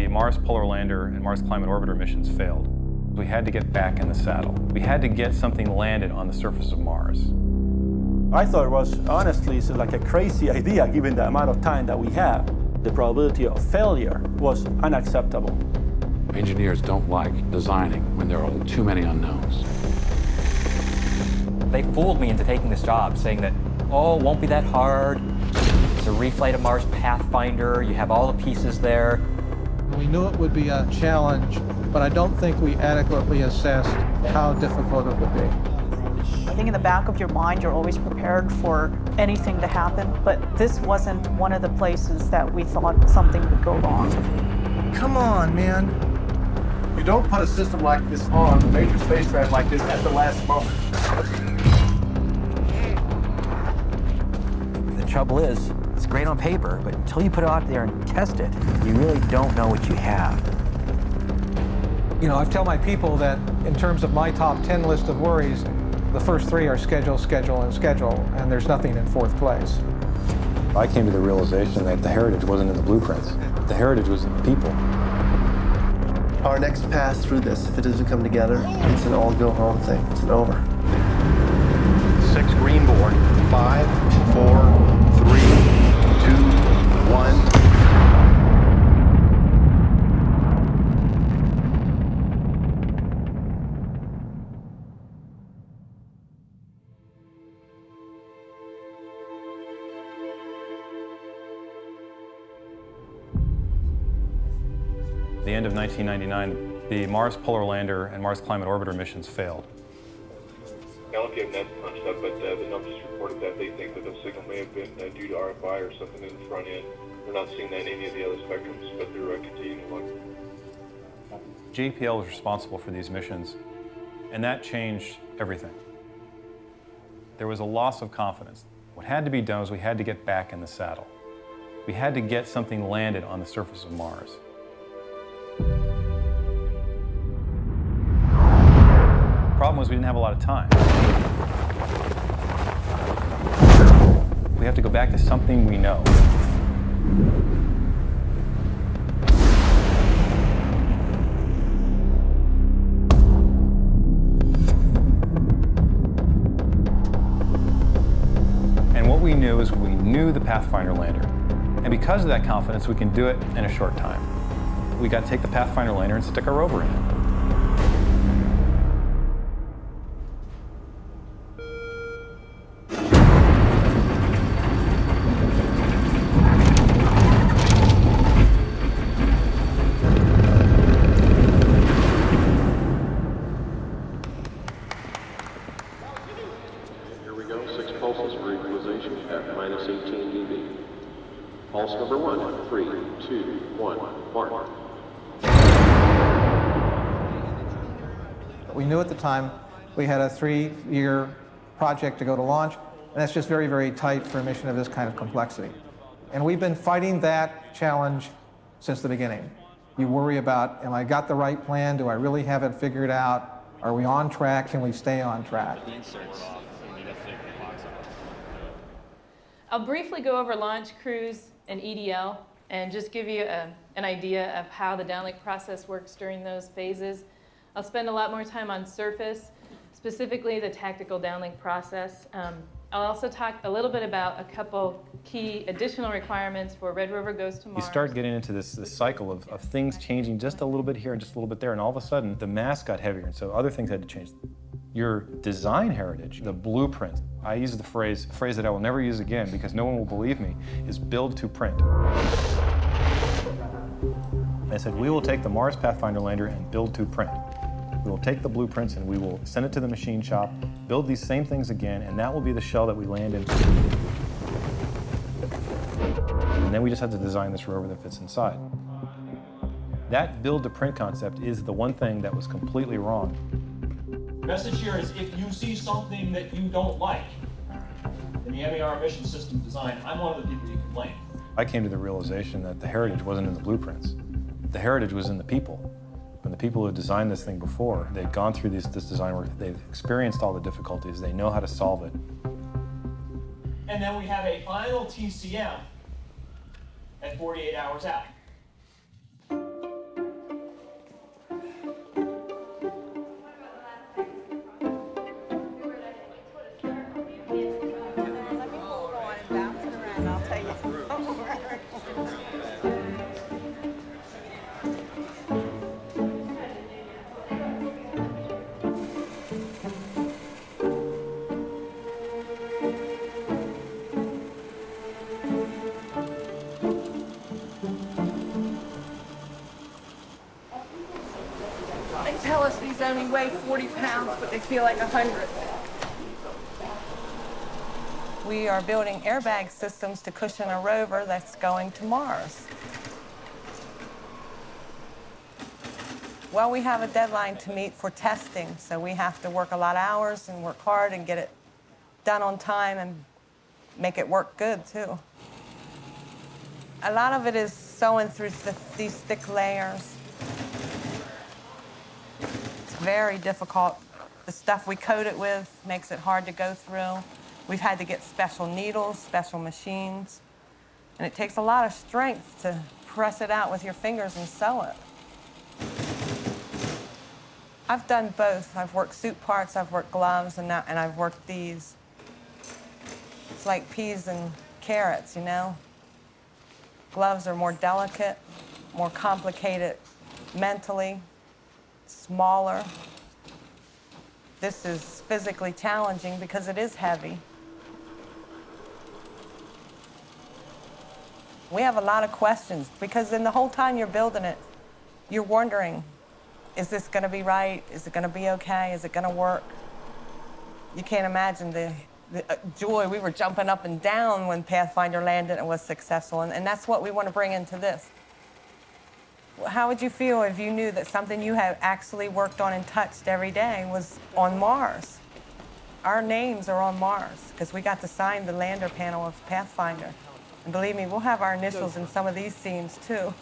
Mars Polar Lander and Mars Climate Orbiter missions failed. We had to get back in the saddle. We had to get something landed on the surface of Mars. I thought it was honestly like a crazy idea given the amount of time that we have. The probability of failure was unacceptable. Engineers don't like designing when there are too many unknowns. They fooled me into taking this job, saying that, oh, it won't be that hard. It's a reflight of Mars Pathfinder. You have all the pieces there. We knew it would be a challenge, but I don't think we adequately assessed how difficult it would be. I think in the back of your mind, you're always prepared for anything to happen, but this wasn't one of the places that we thought something would go wrong. Come on, man. You don't put a system like this on a major spacecraft like this at the last moment. The trouble is, it's great on paper, but until you put it out there and test it, you really don't know what you have. You know, I tell my people that in terms of my top 10 list of worries, the first 3 are schedule, schedule, and schedule, and there's nothing in 4th place. I came to the realization that the heritage wasn't in the blueprints. The heritage was in the people. Our next pass through this, if it doesn't come together, it's an all-go-home thing. It's an over. 6 green board. 5, 4, 3, 2, 1. At the end of 1999, the Mars Polar Lander and Mars Climate Orbiter missions failed. I don't give net punched up, but the numbers reported that they think that the signal may have been due to RFI or something in the front end. They're not seeing that in any of the other spectrums, but they're continuing to look. JPL was responsible for these missions, and that changed everything. There was a loss of confidence. What had to be done was we had to get back in the saddle. We had to get something landed on the surface of Mars. The problem was we didn't have a lot of time. We have to go back to something we know. And what we knew is we knew the Pathfinder lander. And because of that confidence, we can do it in a short time. We got to take the Pathfinder lander and stick a rover in it. Here we go, 6 pulses for equalization at -18 dB. Pulse number 1, 3, 2, 1, mark. We knew at the time we had a 3-year project to go to launch, and that's just very, very tight for a mission of this kind of complexity. And we've been fighting that challenge since the beginning. You worry about, am I got the right plan? Do I really have it figured out? Are we on track? Can we stay on track? I'll briefly go over launch, cruise, and EDL, and just give you an idea of how the downlink process works during those phases. I'll spend a lot more time on surface, specifically the tactical downlink process. I'll also talk a little bit about a couple key additional requirements for Red Rover Goes to Mars. You start getting into this cycle of things changing just a little bit here and just a little bit there, and all of a sudden the mass got heavier, and so other things had to change. Your design heritage, the blueprint, I use the phrase that I will never use again because no one will believe me, is build to print. I said, we will take the Mars Pathfinder lander and build to print. We will take the blueprints and we will send it to the machine shop, build these same things again, and that will be the shell that we land in. And then we just have to design this rover that fits inside. That build to print concept is the one thing that was completely wrong. Message here is if you see something that you don't like in the MER mission system design, I'm one of the people you can blame. I came to the realization that the heritage wasn't in the blueprints. The heritage was in the people. And the people who had designed this thing before, they'd gone through this design work, they've experienced all the difficulties, they know how to solve it. And then we have a final TCM at 48 hours out. These only weigh 40 pounds, but they feel like 100. We are building airbag systems to cushion a rover that's going to Mars. Well, we have a deadline to meet for testing, so we have to work a lot of hours and work hard and get it done on time and make it work good, too. A lot of it is sewing through these thick layers. It's very difficult. The stuff we coat it with makes it hard to go through. We've had to get special needles, special machines, and it takes a lot of strength to press it out with your fingers and sew it. I've done both. I've worked suit parts, I've worked gloves, and I've worked these. It's like peas and carrots, you know? Gloves are more delicate, more complicated mentally, smaller. This is physically challenging because it is heavy. We have a lot of questions because in the whole time you're building it, you're wondering, is this going to be right? Is it going to be okay? Is it going to work? You can't imagine the joy. We were jumping up and down when Pathfinder landed and was successful, and that's what we want to bring into this. How would you feel if you knew that something you have actually worked on and touched every day was on Mars? Our names are on Mars because we got to sign the lander panel of Pathfinder. And believe me, we'll have our initials in some of these scenes too.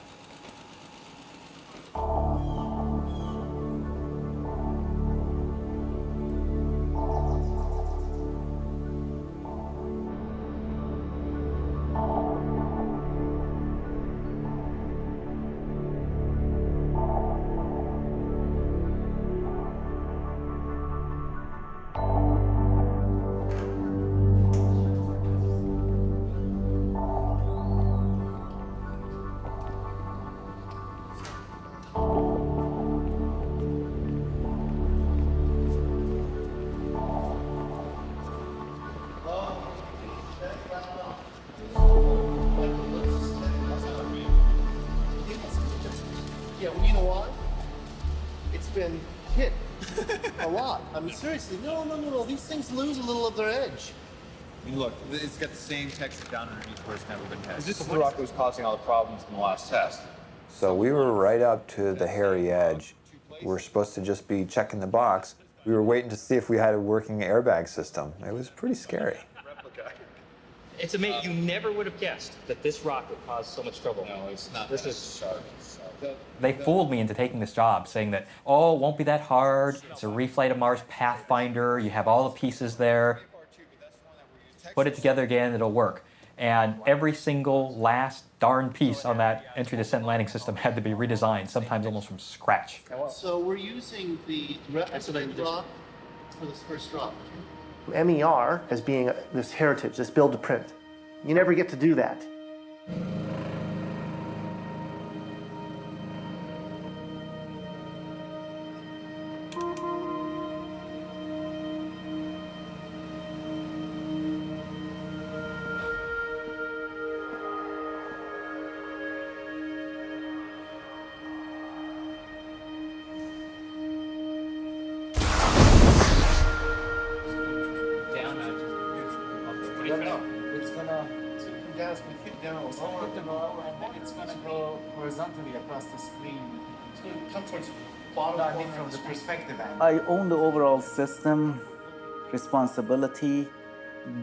Seriously, no. These things lose a little of their edge. I mean, look, it's got the same texture down underneath where it's never been tested. This is the rock that was causing all the problems in the last test. So we were right up to the hairy edge. We're supposed to just be checking the box. We were waiting to see if we had a working airbag system. It was pretty scary. It's amazing. You never would have guessed that this rock would cause so much trouble. No, it's not. This is sharp. They fooled me into taking this job, saying that, oh, it won't be that hard. It's a reflight of Mars Pathfinder. You have all the pieces there. Put it together again, it'll work. And every single last darn piece on that entry, descent, landing system had to be redesigned, sometimes almost from scratch. So we're using the replica drop for this first drop. MER as being this heritage, this build to print. You never get to do that. From the perspective I own the overall system responsibility,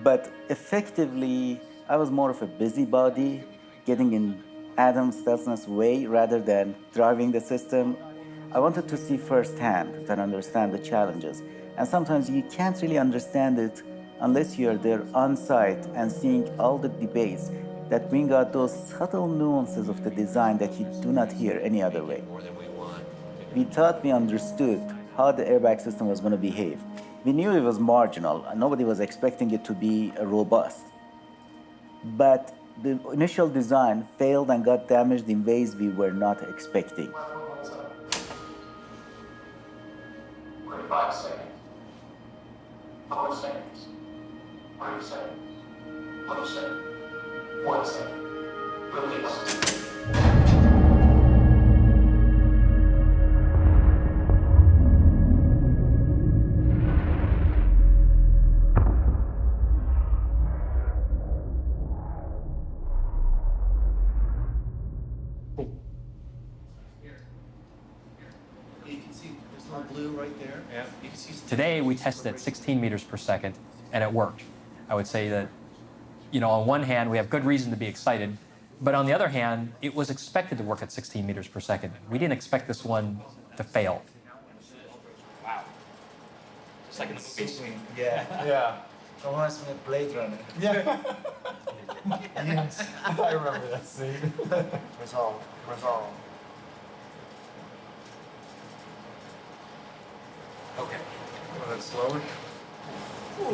but effectively I was more of a busybody, getting in Adam Stelson's way rather than driving the system. I wanted to see firsthand and understand the challenges, and sometimes you can't really understand it unless you're there on site and seeing all the debates that bring out those subtle nuances of the design that you do not hear any other way. We thought we understood how the airbag system was going to behave. We knew it was marginal, and nobody was expecting it to be robust. But the initial design failed and got damaged in ways we were not expecting. 45 seconds. 4 seconds. 3 seconds. 2 seconds. 1 second. Release. You can see there's a little blue right there. Yeah. You can see Today we tested at 16 meters per second, and it worked. I would say that, on one hand, we have good reason to be excited, but on the other hand, it was expected to work at 16 meters per second. We didn't expect this one to fail. Wow. It's like in the movie. Yeah. Yeah. Reminds me of Blade Runner. Yeah. Yes. I remember that scene. Resolve. Resolve. Okay. A little bit slower.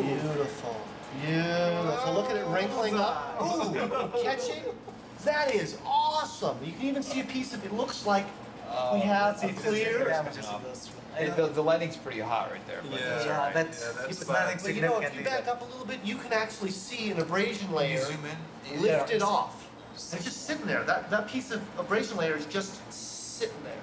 Beautiful. Beautiful. Look at it wrinkling up. Ooh, catching. That is awesome. You can even see a piece of it. Looks like we have a clear. The lighting's pretty hot right there. But Yeah, that's But significant. if you back up a little bit, you can actually see an abrasion layer zoom in. lifted off. It's just sitting there. That piece of abrasion layer is just sitting there.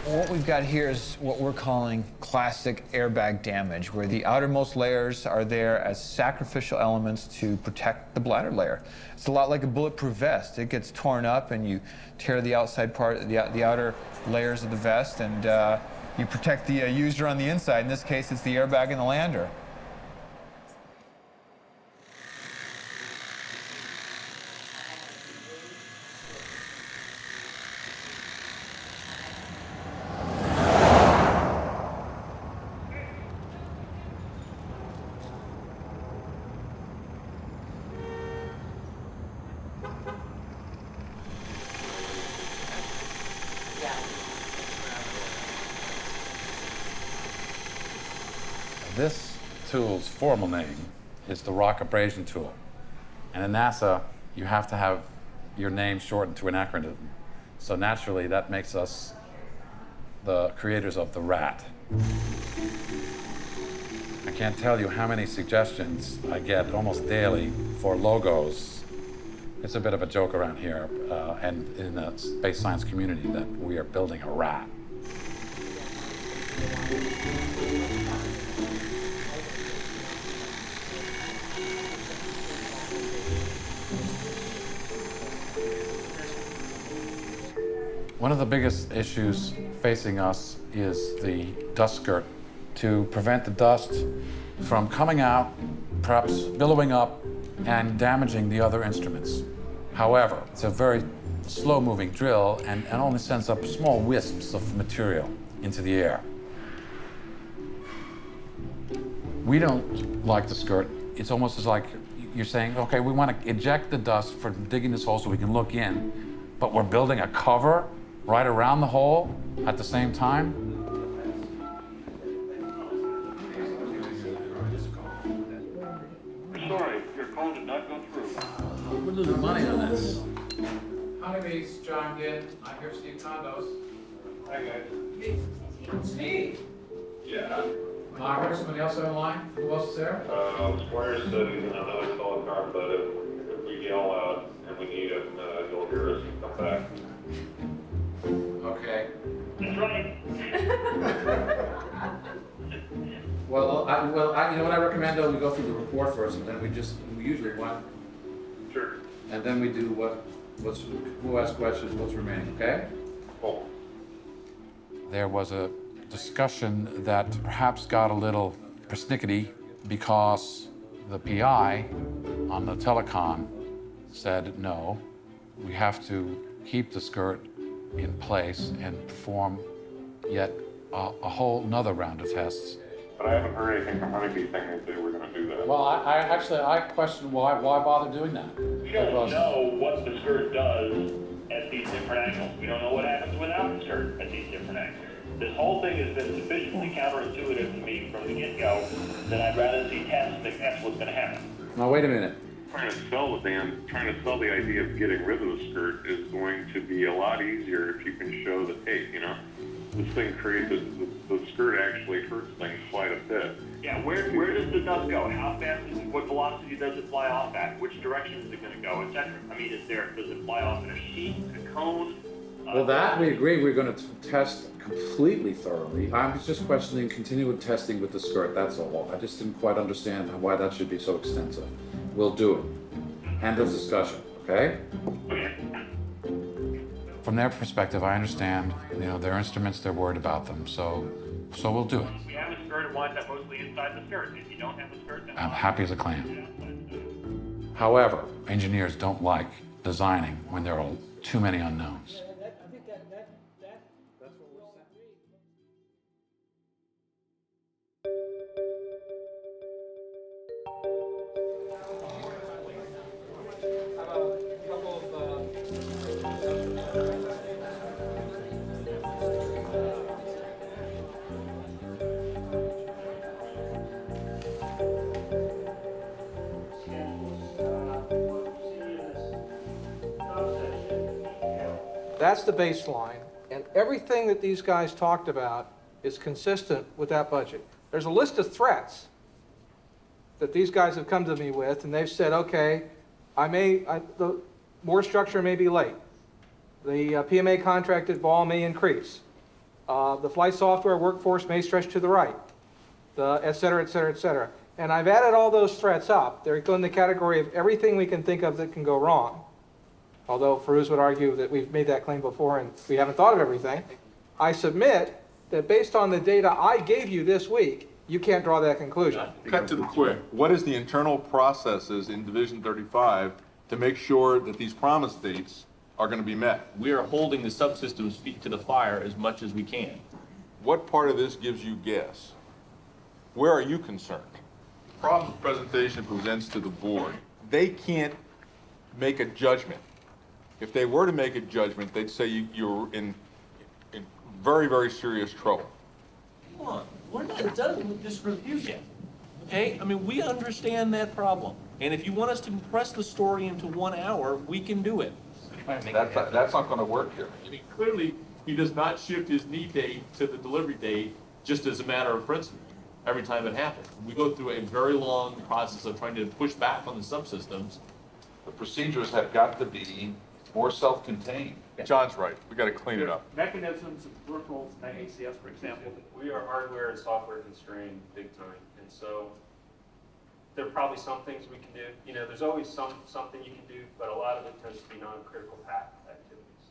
What we've got here is what we're calling classic airbag damage, where the outermost layers are there as sacrificial elements to protect the bladder layer. It's a lot like a bulletproof vest. It gets torn up and you tear the outside part, the outer layers of the vest, and you protect the user on the inside. In this case, it's the airbag and the lander. This tool's formal name is the rock abrasion tool. And in NASA, you have to have your name shortened to an acronym. So naturally, that makes us the creators of the RAT. I can't tell you how many suggestions I get almost daily for logos. It's a bit of a joke around here and in the space science community that we are building a RAT. One of the biggest issues facing us is the dust skirt. To prevent the dust from coming out, perhaps billowing up, and damaging the other instruments. However, it's a very slow-moving drill and only sends up small wisps of material into the air. We don't like the skirt. It's almost as like you're saying, okay, we want to eject the dust for digging this hole so we can look in, but we're building a cover right around the hole at the same time. Sorry, your call did not go through. We're losing money on this. How many meetings John get? I'm here, Steve Condos. Hi, guys. Steve? Yeah. I heard somebody else on the line. Who else is there? Squire said he's in another solid car, but if we yell out and we need him, you'll hear us and come back. Okay. That's right. Well, you know what I recommend though? We go through the report first, and then we usually want. Sure. And then we do who asks questions, what's remaining, okay? Cool. There was a discussion that perhaps got a little persnickety because the PI on the telecon said, no, we have to keep the skirt in place and perform yet a whole nother round of tests. But I haven't heard anything from Honeybee saying that they were going to do that. Well, I question why bother doing that? We don't know what the skirt does at these different angles. We don't know what happens without the skirt at these different angles. This whole thing has been sufficiently counterintuitive to me from the get-go that I'd rather see tests that that's what's going to happen. Now, wait a minute. Trying to sell the idea of getting rid of the skirt is going to be a lot easier if you can show the tape, you know? This thing creates, the skirt actually hurts things quite a bit. Yeah, where does the dust go? How fast is it, what velocity does it fly off at? Which direction is it going to go, etc.? I mean, does it fly off in a sheet, a cone? Well, that we agree we're going to test completely thoroughly. I was just questioning continued testing with the skirt, that's all. I just didn't quite understand why that should be so extensive. We'll do it. End of discussion, okay? From their perspective, I understand, their instruments, they're worried about them, so we'll do it. If you have a skirt, it winds up mostly inside the skirt. If you don't have a skirt, then... I'm happy as a clam. However, engineers don't like designing when there are too many unknowns. That's the baseline, and everything that these guys talked about is consistent with that budget. There's a list of threats that these guys have come to me with, and they've said, okay, the more structure may be late. The PMA contracted ball may increase. The flight software workforce may stretch to the right, et cetera, et cetera, et cetera. And I've added all those threats up. They're in the category of everything we can think of that can go wrong. Although Farouz would argue that we've made that claim before and we haven't thought of everything. I submit that based on the data I gave you this week, you can't draw that conclusion. Cut to the quick. What is the internal processes in Division 35 to make sure that these promise dates are going to be met? We are holding the subsystems feet to the fire as much as we can. What part of this gives you gas? Where are you concerned? The problem the presentation presents to the board, they can't make a judgment. If they were to make a judgment, they'd say you're in very, very serious trouble. Come on, we're not done with this review yet, okay? I mean, we understand that problem. And if you want us to compress the story into 1 hour, we can do it. That's not going to work here. I mean, clearly, he does not shift his need date to the delivery date just as a matter of principle every time it happens. We go through a very long process of trying to push back on the subsystems. The procedures have got to be more self-contained. John's right. We got to clean it up. Mechanisms of peripherals and ACS, for example, we are hardware and software constrained big time, and so there are probably some things we can do. There's always something you can do, but a lot of it tends to be non-critical path activities.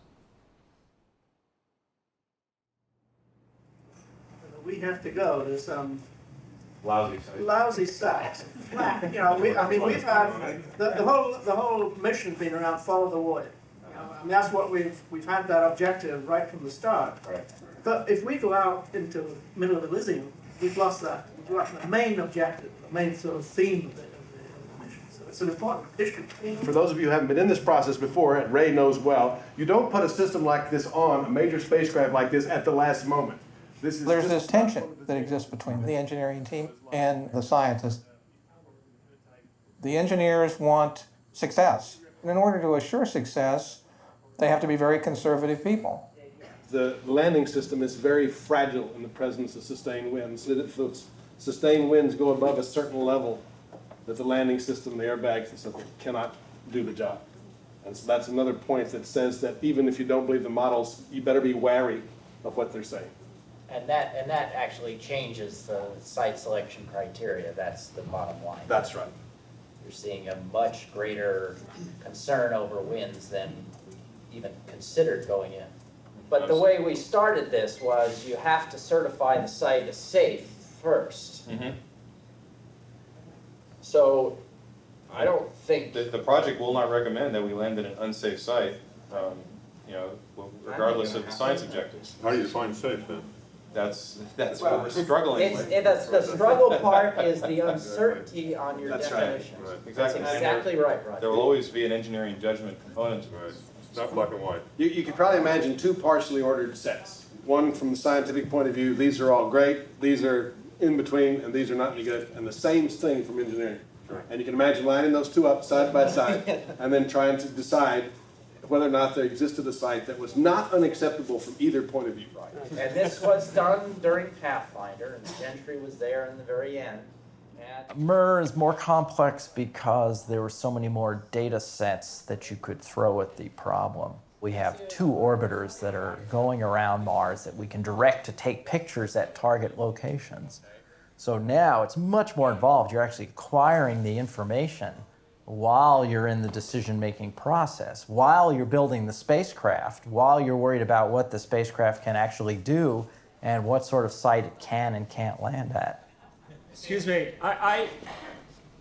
We have to go to some Lousy sites. Flat. We've had the whole mission's been around follow the water. That's what we've had that objective right from the start. Right. But if we go out into the middle of Elysium, we've lost that. We've lost the main objective, the main sort of theme of the mission. So it's an important issue. For those of you who haven't been in this process before, and Ray knows well, you don't put a system like this on a major spacecraft like this at the last moment. There's this tension that exists between the engineering team and the scientists. The engineers want success. And in order to assure success, they have to be very conservative people. The landing system is very fragile in the presence of sustained winds. If those sustained winds go above a certain level, that the landing system, the airbags and stuff cannot do the job. And so that's another point that says that even if you don't believe the models, you better be wary of what they're saying. And that actually changes the site selection criteria. That's the bottom line. That's right. You're seeing a much greater concern over winds than we even considered going in. But the way we started this was you have to certify the site as safe first. Mm-hmm. So I don't think... The project will not recommend that we land in an unsafe site, regardless of the science objectives. How do you define safe then? That's what we're struggling with. The struggle part is the uncertainty on your definition. Right. Exactly. That's exactly right, Rod. There will always be an engineering judgment component to it. It's not black and white. You could probably imagine two partially ordered sets. One from the scientific point of view, these are all great, these are in between, and these are not any good. And the same thing from engineering. Sure. And you can imagine lining those two up side by side and then trying to decide whether or not there existed a site that was not unacceptable from either point of view. And this was done during Pathfinder, and Gentry was there in the very end. MER is more complex because there were so many more data sets that you could throw at the problem. We have 2 orbiters that are going around Mars that we can direct to take pictures at target locations. So now it's much more involved. You're actually acquiring the information while you're in the decision-making process, while you're building the spacecraft, while you're worried about what the spacecraft can actually do and what sort of site it can and can't land at. Excuse me,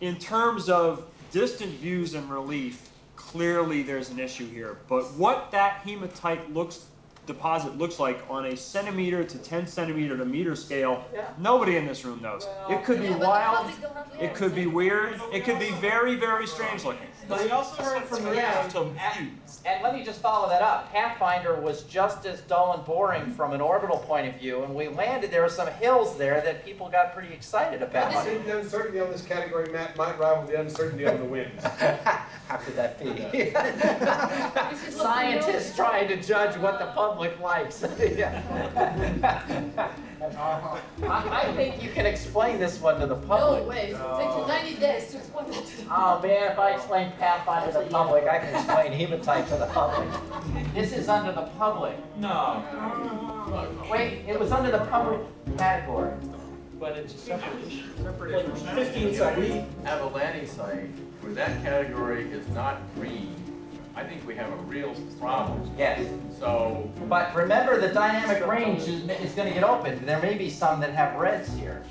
in terms of distant views and relief, clearly there's an issue here. But what that hematite deposit looks like on a centimeter to 10 centimeter to meter scale, nobody in this room knows. It could be wild, it could be weird, it could be very, very strange looking. But we also heard from and let me just follow that up. Pathfinder was just as dull and boring from an orbital point of view, and we landed, there were some hills there that people got pretty excited about. The uncertainty on this category map might rival the uncertainty on the winds. How could that be? Scientists trying to judge what the public likes. I think you can explain this one to the public. No way. It takes you 90 days to explain it to them. Oh man, if I explain Pathfinder to the public, I can explain hematite to the public. This is under the public. No. Wait, it was under the public category. But it's a separate issue. Like 15 seconds. We have a landing site where that category is not green. I think we have a real problem. Yes. So. But remember, the dynamic range is going to get opened. There may be some that have reds here.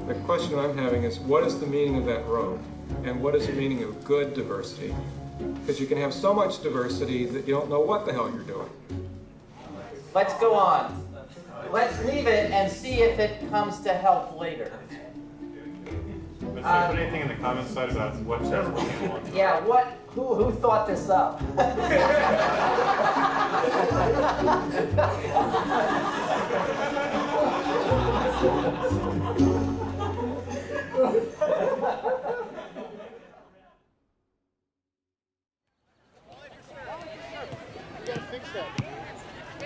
The question I'm having is, what is the meaning of that row? And what is the meaning of good diversity? Because you can have so much diversity that you don't know what the hell you're doing. Let's go on. Let's leave it and see if it comes to help later. But so put anything in the comments side about what test we're going on. Yeah, who thought this up?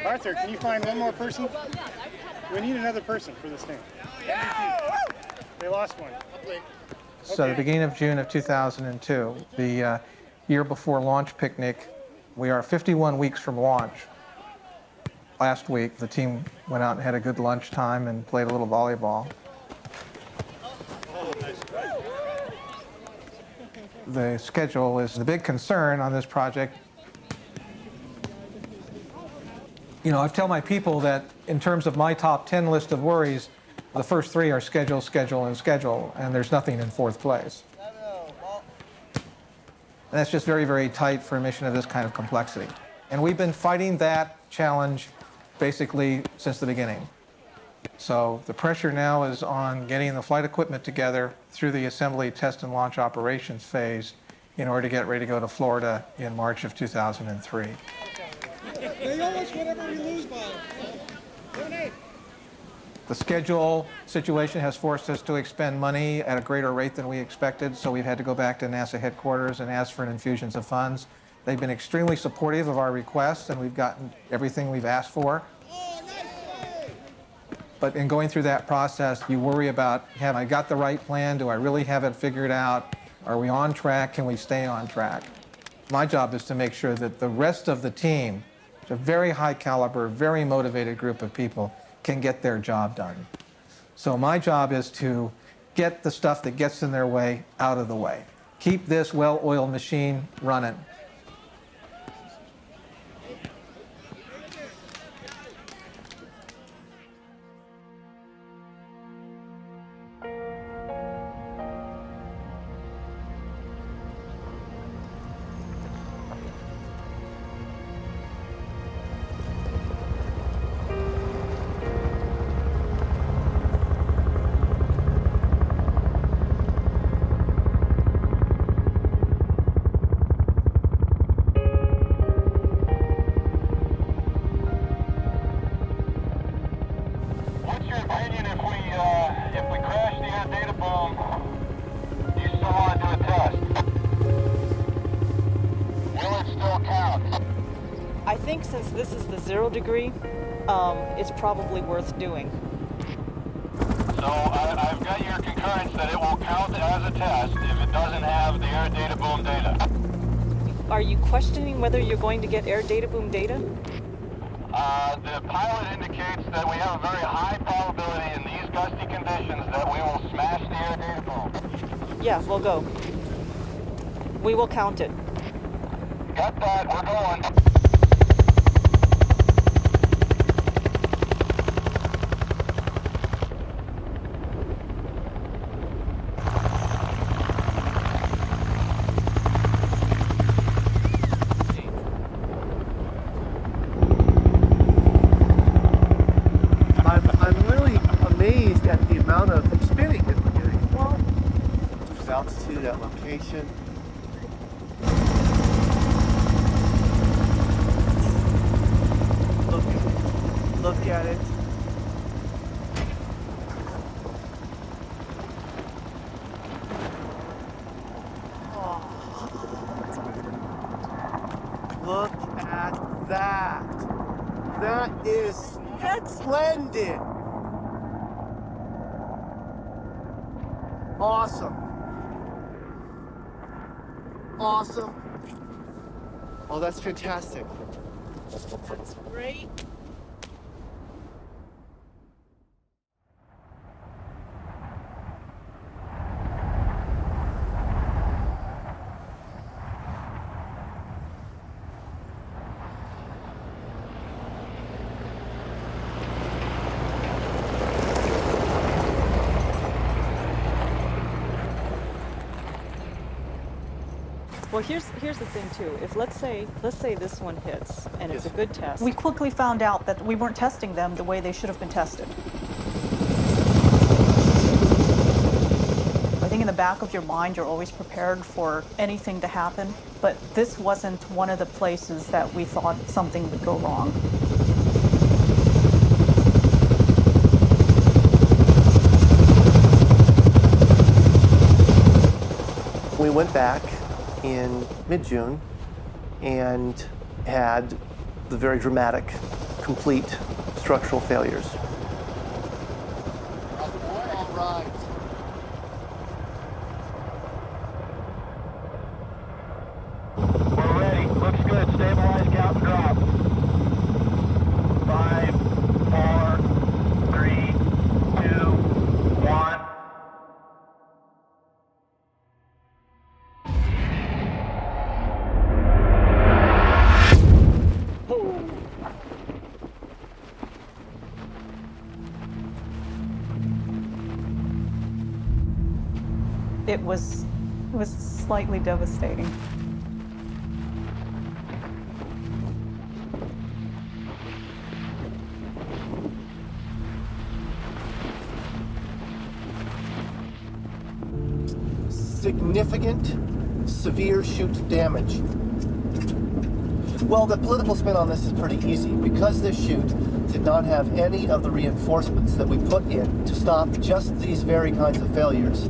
Arthur, can you find one more person? We need another person for this thing. They lost one. So the beginning of June of 2002, the year before launch picnic, we are 51 weeks from launch. Last week, the team went out and had a good lunch time and played a little volleyball. The schedule is the big concern on this project. You know, I tell my people that in terms of my top 10 list of worries, the first 3 are schedule, schedule, and schedule, and there's nothing in 4th place. And that's just very, very tight for a mission of this kind of complexity. And we've been fighting that challenge basically since the beginning. So the pressure now is on getting the flight equipment together through the assembly, test, and launch operations phase in order to get ready to go to Florida in March of 2003. They owe us whatever we lose by. Donate. The schedule situation has forced us to expend money at a greater rate than we expected, so we've had to go back to NASA headquarters and ask for an infusion of funds. They've been extremely supportive of our requests, and we've gotten everything we've asked for. But in going through that process, you worry about, have I got the right plan? Do I really have it figured out? Are we on track? Can we stay on track? My job is to make sure that the rest of the team, it's a very high caliber, very motivated group of people, can get their job done. So my job is to get the stuff that gets in their way out of the way. Keep this well-oiled machine running. I think since this is the 0 degree, it's probably worth doing. So I've got your concurrence that it will count as a test if it doesn't have the air data boom data. Are you questioning whether you're going to get air data boom data? The pilot indicates that we have a very high probability in these gusty conditions that we will smash the air data boom. Yeah, we'll go. We will count it. Got that, we're going. I'm really amazed at the amount of spinning that we're getting. Just altitude at location. Look at it. Look at that. That is splendid. Awesome. Awesome. Oh, that's fantastic. That's great. Well, here's the thing too. If let's say this one hits and it's a good test. We quickly found out that we weren't testing them the way they should have been tested. I think in the back of your mind, you're always prepared for anything to happen, but this wasn't one of the places that we thought something would go wrong. We went back in mid-June and had the very dramatic, complete structural failures. All right. We're ready. Looks good. Stabilize, count, and drop. 5, 4, 3, 2, 1. It was slightly devastating. Significant, severe chute damage. Well, the political spin on this is pretty easy. Because this chute did not have any of the reinforcements that we put in to stop just these very kinds of failures,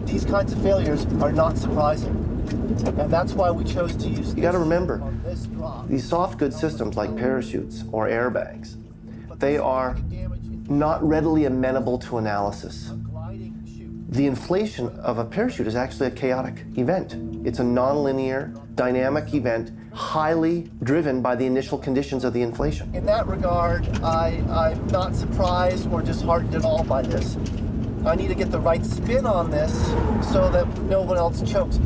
these kinds of failures are not surprising. And that's why we chose to use. You got to remember, these soft goods systems like parachutes or airbags, they are not readily amenable to analysis. The inflation of a parachute is actually a chaotic event. It's a nonlinear, dynamic event, highly driven by the initial conditions of the inflation. In that regard, I'm not surprised or disheartened at all by this. I need to get the right spin on this so that no one else chokes.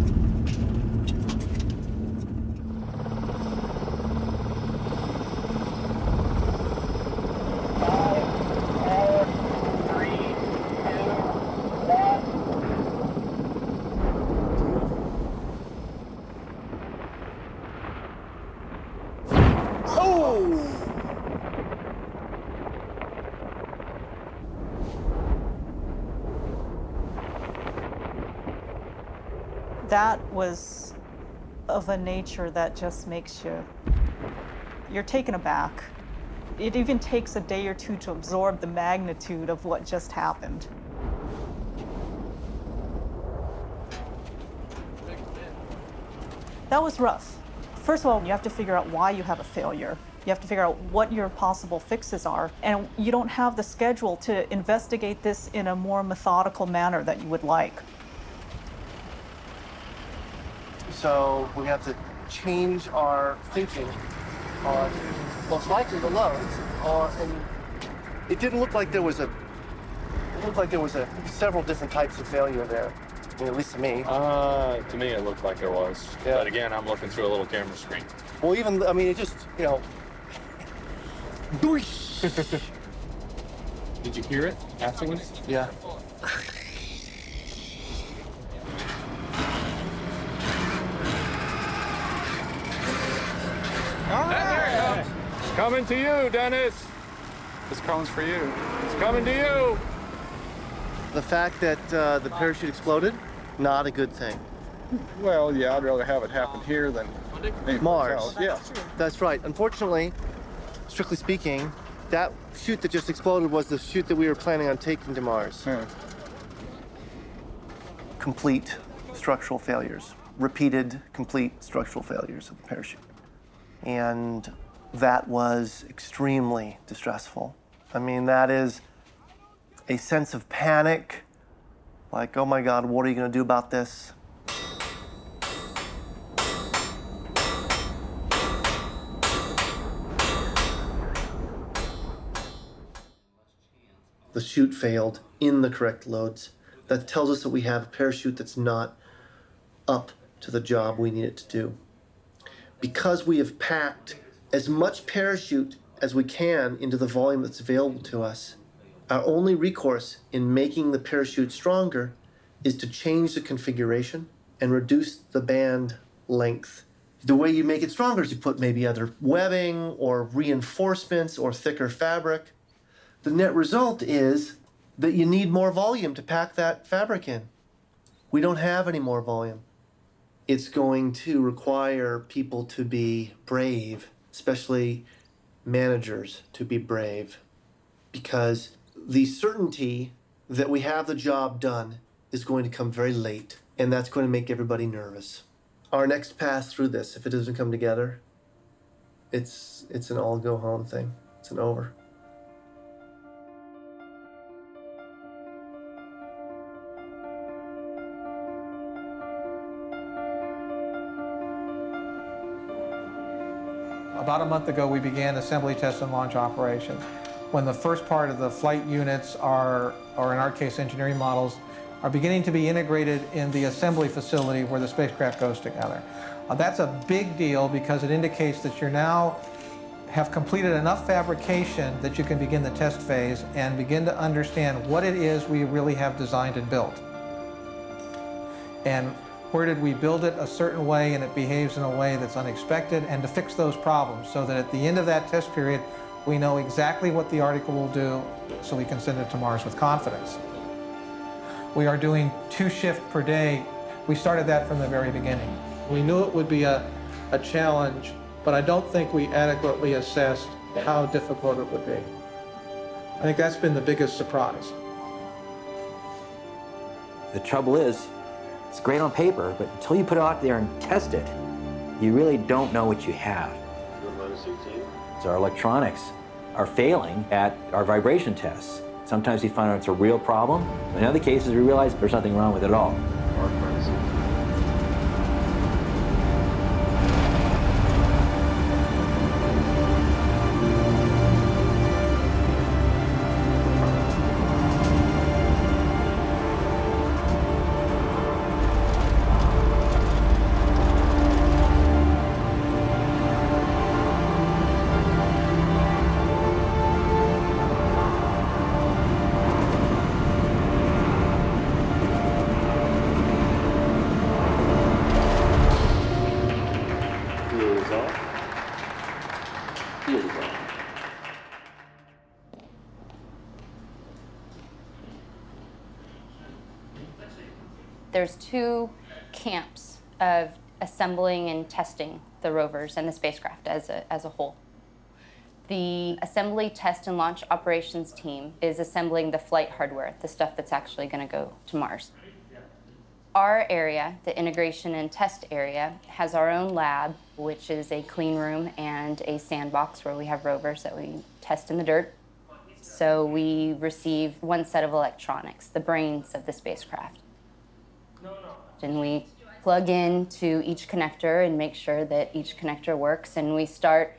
That was of a nature that just makes you're taken aback. It even takes a day or two to absorb the magnitude of what just happened. That was rough. First of all, you have to figure out why you have a failure. You have to figure out what your possible fixes are. And you don't have the schedule to investigate this in a more methodical manner that you would like. So we have to change our thinking on most likely the loads. And it didn't look like there was several different types of failure there. I mean, at least to me. To me, it looked like there was. Yeah. But again, I'm looking through a little camera screen. Well, even, I mean, it just, you know. Did you hear it afterwards? Yeah. There it comes. It's coming to you, Dennis. This comes for you. It's coming to you. The fact that the parachute exploded, not a good thing. Well, yeah, I'd rather have it happen here than Mars. else. Yeah. That's right. Unfortunately, strictly speaking, that chute that just exploded was the chute that we were planning on taking to Mars. Complete structural failures. Repeated, complete structural failures of the parachute. And that was extremely distressful. I mean, that is a sense of panic, like, oh my God, what are you going to do about this? The chute failed in the correct loads. That tells us that we have a parachute that's not up to the job we need it to do. Because we have packed as much parachute as we can into the volume that's available to us, our only recourse in making the parachute stronger is to change the configuration and reduce the band length. The way you make it stronger is you put maybe other webbing or reinforcements or thicker fabric. The net result is that you need more volume to pack that fabric in. We don't have any more volume. It's going to require people to be brave, especially managers to be brave, because the certainty that we have the job done is going to come very late, and that's going to make everybody nervous. Our next pass through this, if it doesn't come together, it's an all go home thing. It's an over. About a month ago, we began assembly, test, and launch operations. When the first part of the flight units or in our case, engineering models, are beginning to be integrated in the assembly facility where the spacecraft goes together. That's a big deal because it indicates that you now have completed enough fabrication that you can begin the test phase and begin to understand what it is we really have designed and built. And where did we build it a certain way and it behaves in a way that's unexpected, and to fix those problems so that at the end of that test period, we know exactly what the article will do so we can send it to Mars with confidence. We are doing 2 shifts per day. We started that from the very beginning. We knew it would be a challenge, but I don't think we adequately assessed how difficult it would be. I think that's been the biggest surprise. The trouble is, it's great on paper, but until you put it out there and test it, you really don't know what you have. So our electronics are failing at our vibration tests. Sometimes we find out it's a real problem. In other cases, we realize there's nothing wrong with it at all. There's 2 camps of assembling and testing the rovers and the spacecraft as a whole. The assembly, test, and launch operations team is assembling the flight hardware, the stuff that's actually going to go to Mars. Our area, the integration and test area, has our own lab, which is a clean room and a sandbox where we have rovers that we test in the dirt. So we receive one set of electronics, the brains of the spacecraft. And we plug into each connector and make sure that each connector works, and we start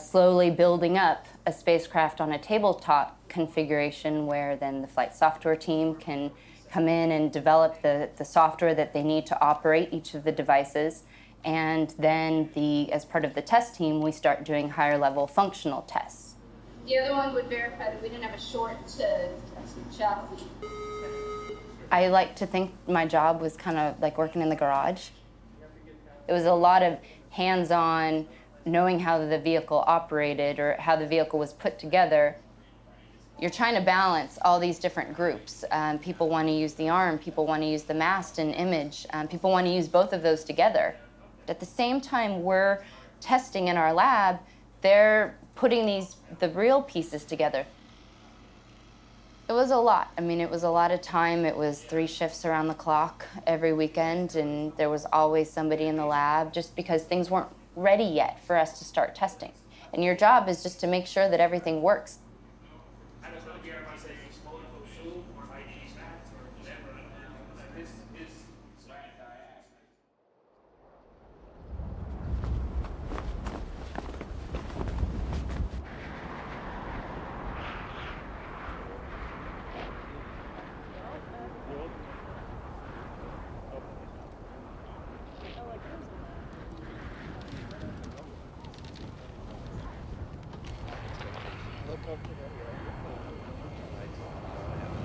slowly building up a spacecraft on a tabletop configuration where then the flight software team can come in and develop the software that they need to operate each of the devices. And then as part of the test team, we start doing higher level functional tests. The other one would verify that we didn't have a short to chassis. I like to think my job was kind of like working in the garage. It was a lot of hands-on, knowing how the vehicle operated or how the vehicle was put together. You're trying to balance all these different groups. People want to use the arm, people want to use the mast and image, people want to use both of those together. At the same time we're testing in our lab, they're putting the real pieces together. It was a lot. I mean, it was a lot of time. It was 3 shifts around the clock every weekend, and there was always somebody in the lab just because things weren't ready yet for us to start testing. And your job is just to make sure that everything works.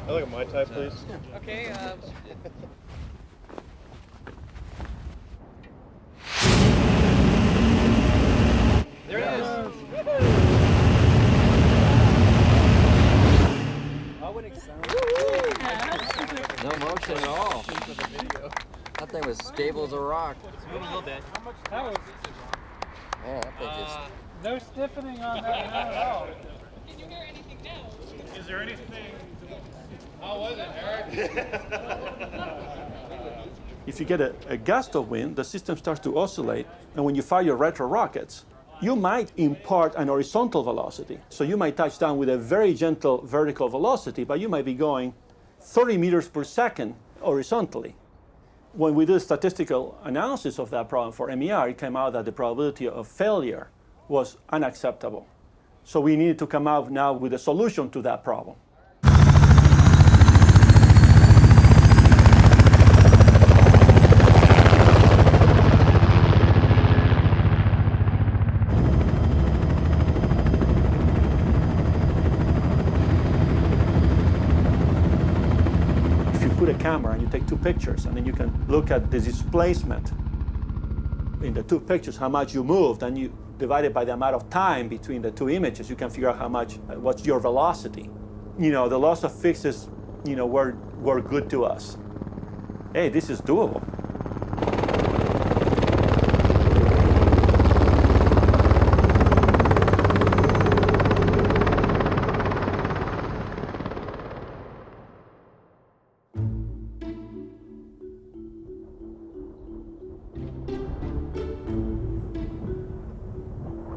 I look at my type, please. Okay. There it is. No motion at all. That thing was stable as a rock. It's moving a little bit. How much? That was. Man, that thing just. No stiffening on that, not at all. Did you hear anything now? Is there anything? How was it, Eric? If you get a gust of wind, the system starts to oscillate, and when you fire your retro rockets, you might impart an horizontal velocity. So you might touch down with a very gentle vertical velocity, but you might be going 30 meters per second horizontally. When we did a statistical analysis of that problem for MER, it came out that the probability of failure was unacceptable. So we needed to come out now with a solution to that problem. Put a camera and you take 2 pictures, and then you can look at the displacement in the 2 pictures, how much you moved, and you divide it by the amount of time between the 2 images. You can figure out how much, what's your velocity. You know, the loss of fixes, you know, were good to us. Hey, this is doable.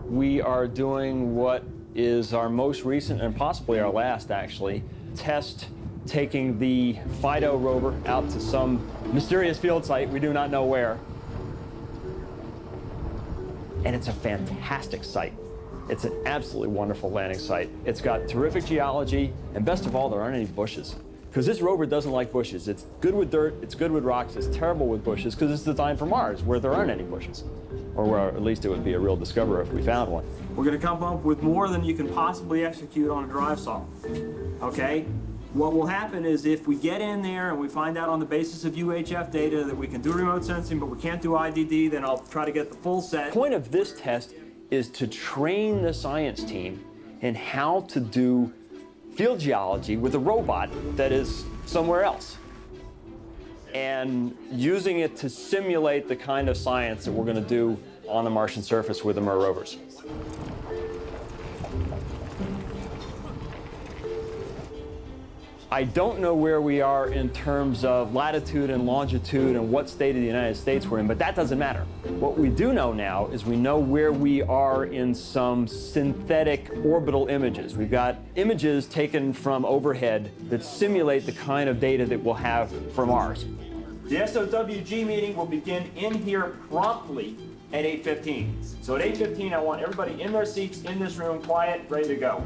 We are doing what is our most recent and possibly our last, actually, test taking the FIDO rover out to some mysterious field site, we do not know where. And it's a fantastic site. It's an absolutely wonderful landing site. It's got terrific geology, and best of all, there aren't any bushes. Because this rover doesn't like bushes. It's good with dirt, it's good with rocks, it's terrible with bushes because it's designed for Mars, where there aren't any bushes. Or where at least it would be a real discovery if we found one. We're going to come up with more than you can possibly execute on a drive saw. Okay? What will happen is if we get in there and we find out on the basis of UHF data that we can do remote sensing, but we can't do IDD, then I'll try to get the full set. The point of this test is to train the science team in how to do field geology with a robot that is somewhere else, and using it to simulate the kind of science that we're going to do on the Martian surface with the MER rovers. I don't know where we are in terms of latitude and longitude and what state of the United States we're in, but that doesn't matter. What we do know now is we know where we are in some synthetic orbital images. We've got images taken from overhead that simulate the kind of data that we'll have for Mars. The SOWG meeting will begin in here promptly at 8:15. So at 8:15, I want everybody in their seats, in this room, quiet, ready to go.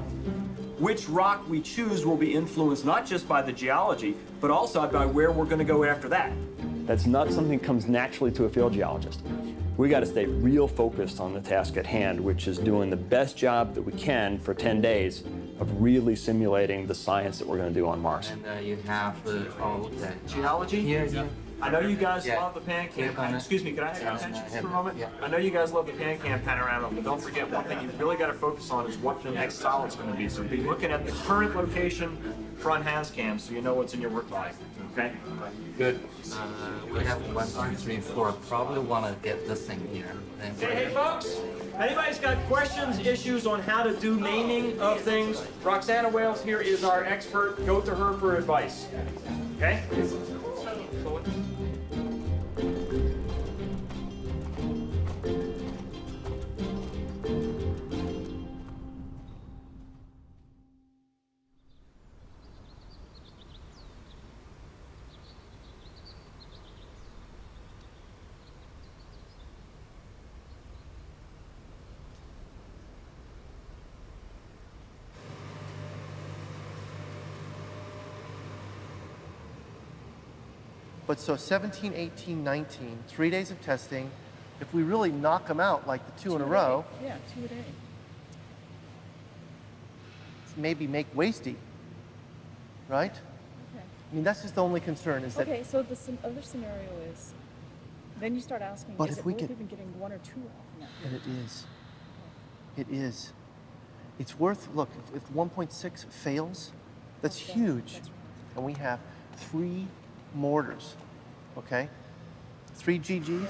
Which rock we choose will be influenced not just by the geology, but also by where we're going to go after that. That's not something that comes naturally to a field geologist. We got to stay real focused on the task at hand, which is doing the best job that we can for 10 days of really simulating the science that we're going to do on Mars. And you have all of that. Geology? Yeah. I know you guys love the PanCam. Excuse me, can I have your attention for a moment? I know you guys love the PanCam panorama, but don't forget one thing you've really got to focus on is what the next solid's going to be. So be looking at the current location, front has cam, so you know what's in your work bag. Okay? Good. We have 1, 2, 3, 4. Probably want to get this thing here. Hey folks, anybody's got questions, issues on how to do naming of things? Roxana Wales here is our expert. Go to her for advice. Okay? But so 17, 18, 19, 3 days of testing. If we really knock them out like the two in a row, yeah, 2 a day. Maybe make wasty, right? Okay. I mean, that's just the only concern is that. Okay, so the other scenario is, then you start asking, But is if it we worth get- even getting 1 or 2 off now? And it is. It is. It's worth, look, if 1.6 fails, that's huge. That's right. And we have 3 mortars, okay? 3 GGs.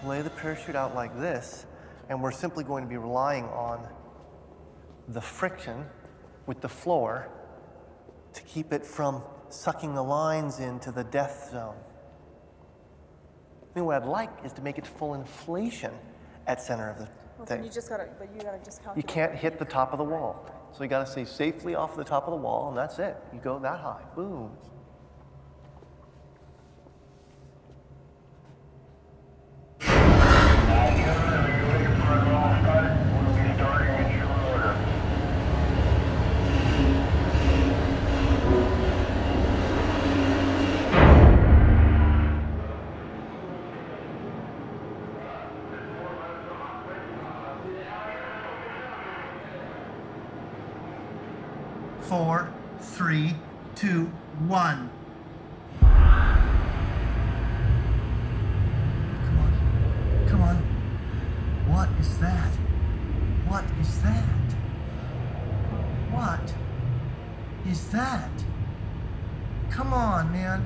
Lay the parachute out like this, and we're simply going to be relying on the friction with the floor to keep it from sucking the lines into the death zone. I mean, what I'd like is to make it full inflation at center of the Well, thing. then you just gotta, but you gotta just calculate. You can't hit the top of the wall. So you gotta stay safely off the top of the wall, and that's it. You go that high, boom. Four, 3, 2, 1. Come on. What is that? What is that? What is that? Come on, man.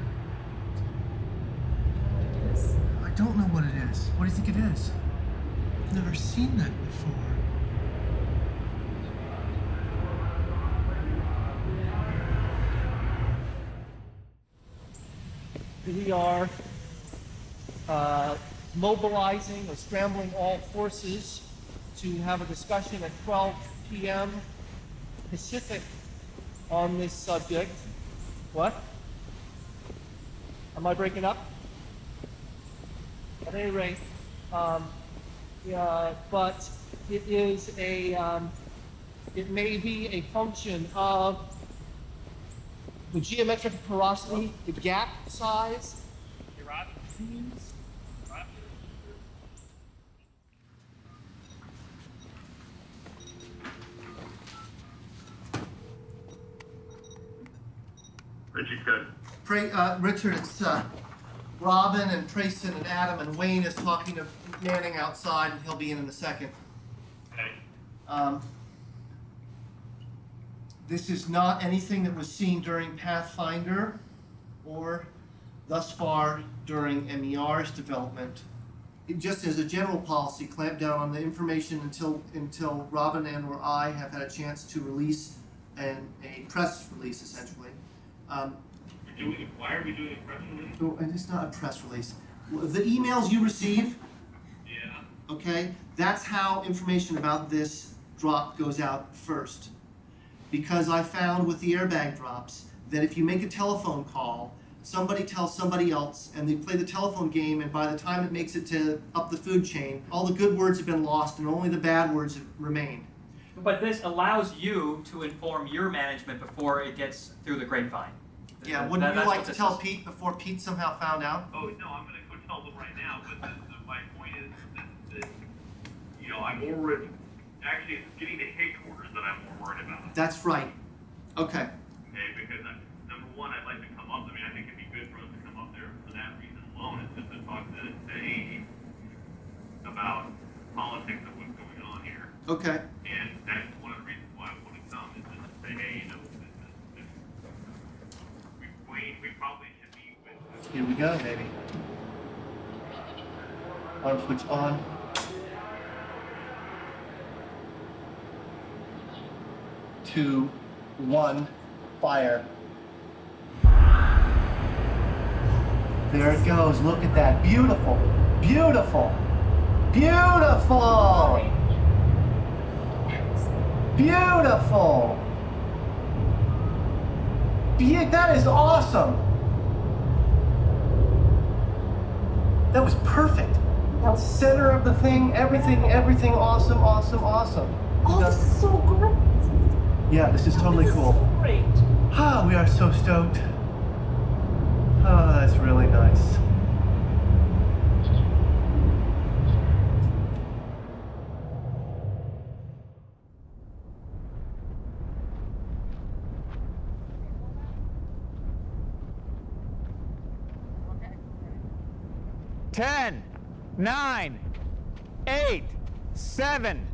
I don't know what it is. What do you think it is? I've never seen that before. We are mobilizing or scrambling all forces to have a discussion at 12 p.m. Pacific on this subject. What? Am I breaking up? At any rate, but it is a, it may be a function of the geometric porosity, the gap size. Richie's good. Richard, it's Robin and Trayson and Adam and Wayne is talking to Manning outside, and he'll be in a second. Okay. This is not anything that was seen during Pathfinder or thus far during MER's development. just as a general policy, clamp down on the information until Robin and or I have had a chance to release a press release, essentially. Why are we doing a press release? Oh, and it's not a press release. The emails you receive, okay, that's how information about this drop goes out first. Because I found with the airbag drops that if you make a telephone call, somebody tells somebody else, and they play the telephone game, and by the time it makes it to up the food chain, all the good words have been lost and only the bad words have remained. But this allows you to inform your management before it gets through the grapevine. Yeah, wouldn't you like to tell Pete before Pete somehow found out? Oh, no, I'm going to go tell them right now, but my point is that, you know, I'm more worried, actually it's getting to headquarters that I'm more worried about. That's right. Okay. Okay, because number one, I'd like to come up, I mean, I think it'd be good for us to come up there for that reason alone, is just to talk to Amy about politics of what's going on here. Okay. And that's one of the reasons why I want to come, is just to say, hey, you know, we probably should be with. Here we go, baby. Arm switch on. Two, one, fire. There it goes. Look at that. Beautiful. Beautiful. Beautiful. Beautiful. That is awesome. That was perfect. Center of the thing, everything awesome, awesome, awesome. Oh, this is so great. Yeah, this is totally cool. So great. Ah, we are so stoked. Oh, that's really nice. Ten, 9, 8, 7,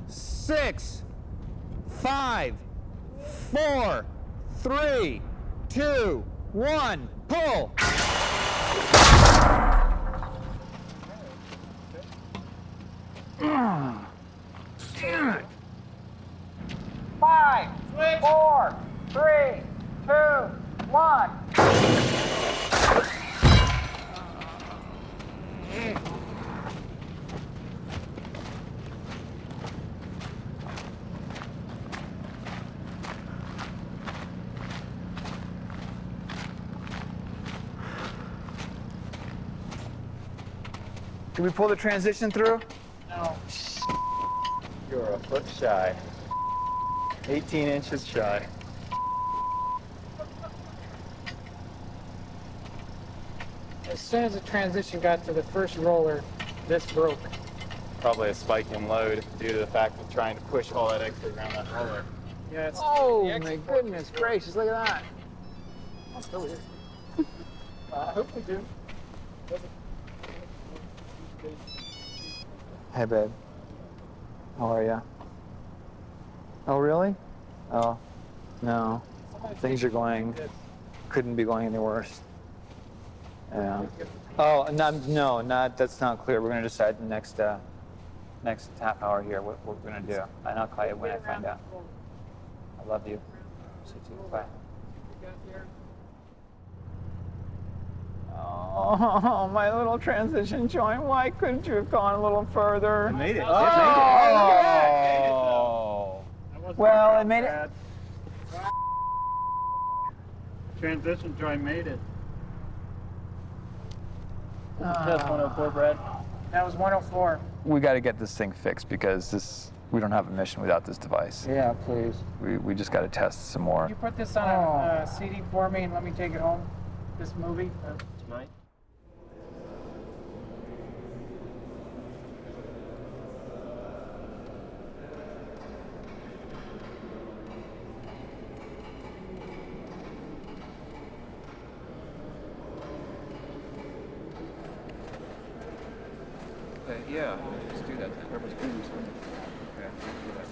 6, 5, 4, 3, 2, 1, pull! Damn it! 5, 4, 3, 2, 1. Can we pull the transition through? No. You're a foot shy. 18 inches shy. As soon as the transition got to the first roller, this broke. Probably a spike in load due to the fact of trying to push all that extra around that roller. Yeah, it's Oh my goodness gracious, look at that. I'll still is. I hope we do. Hey babe. How are ya? Oh really? Oh, no. Things are couldn't be going any worse. Yeah. Oh, no, that's not clear. We're gonna decide the next half hour here what we're gonna do. And I'll call you when I find out. I love you. See you too. Bye. Oh, my little transition joint. Why couldn't you have gone a little further? It made it. Oh! Well, it made it. Transition joint made it. Test 104, Brad. That was 104. We got to get this thing fixed because we don't have a mission without this device. Yeah, please. We just got to test some more. Can you put this on a CD for me and let me take it home? This movie? Tonight? Yeah, let's do that then. Everybody's going to do something. Okay, let's do that.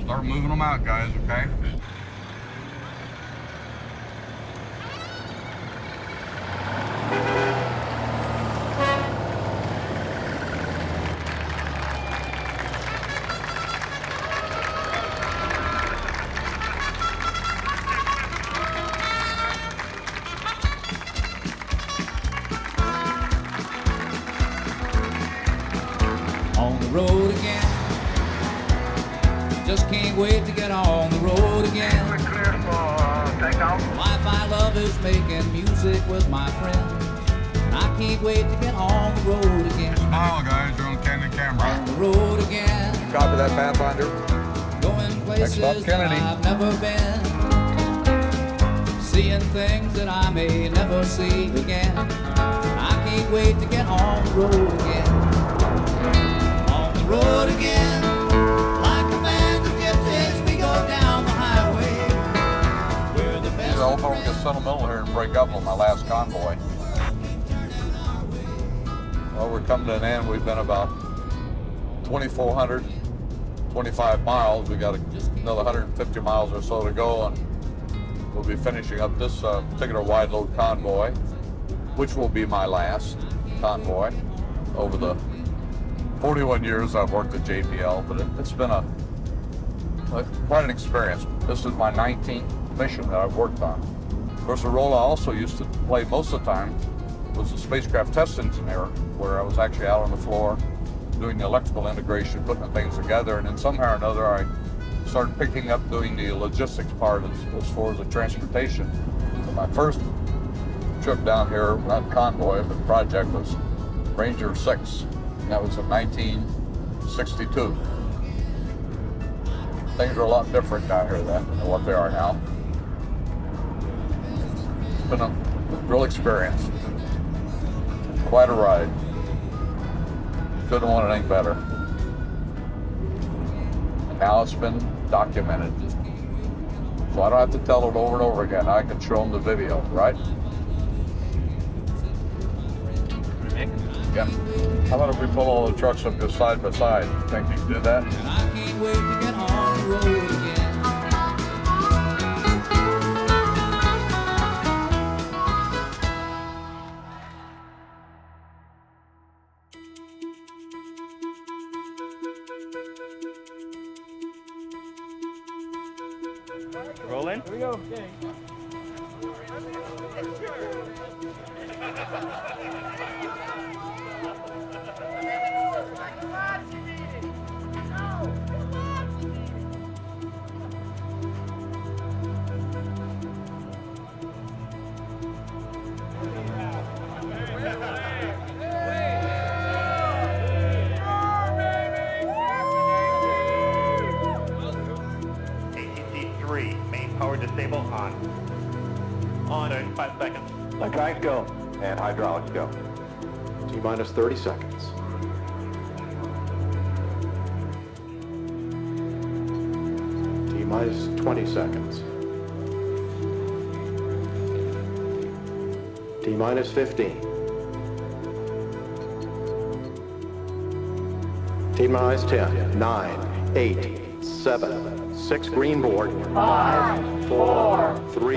Start moving them out, guys, okay? On the road again. Just can't wait to get on the road again. We're clear for takeoff. Life I love is making music with my friends. And I can't wait to get on the road again. Smile, guys, you're on candid camera. On the road again. Copy that, Pathfinder. Going places Next up, Kennedy. that I've never been. Seeing things that I may never see again. I can't wait to get on the road again. On the road again. Like a band of gypsies, we go down the highway. We're the best. I hope I don't get sentimental here and break up on my last convoy. Well, we're coming to an end. We've been about 2,425 miles. We got another 150 miles or so to go, and we'll be finishing up this particular wide load convoy, which will be my last convoy over the 41 years I've worked at JPL, but it's been quite an experience. This is my 19th mission that I've worked on. Of course, the role I also used to play most of the time was a spacecraft test engineer, where I was actually out on the floor doing the electrical integration, putting the things together, and then somehow or another I started picking up doing the logistics part as far as the transportation. So my first trip down here, not convoy, but project, was Ranger 6. And that was in 1962. Things are a lot different down here than what they are now. It's been a real experience. Quite a ride. Couldn't want anything better. And now it's been documented. So I don't have to tell it over and over again. I can show them the video, right? Yeah. How about if we pull all the trucks up just side by side? Think you can do that? I can't wait to get on the road again. Rolling? Here we go. Okay. Power disable on. On in 5 seconds. Electronics go. And hydraulics go. T-minus 30 seconds. T-minus 20 seconds. T-minus 15. T-minus 10, 9, 8, 7, 6 green board. 5, 4, 3,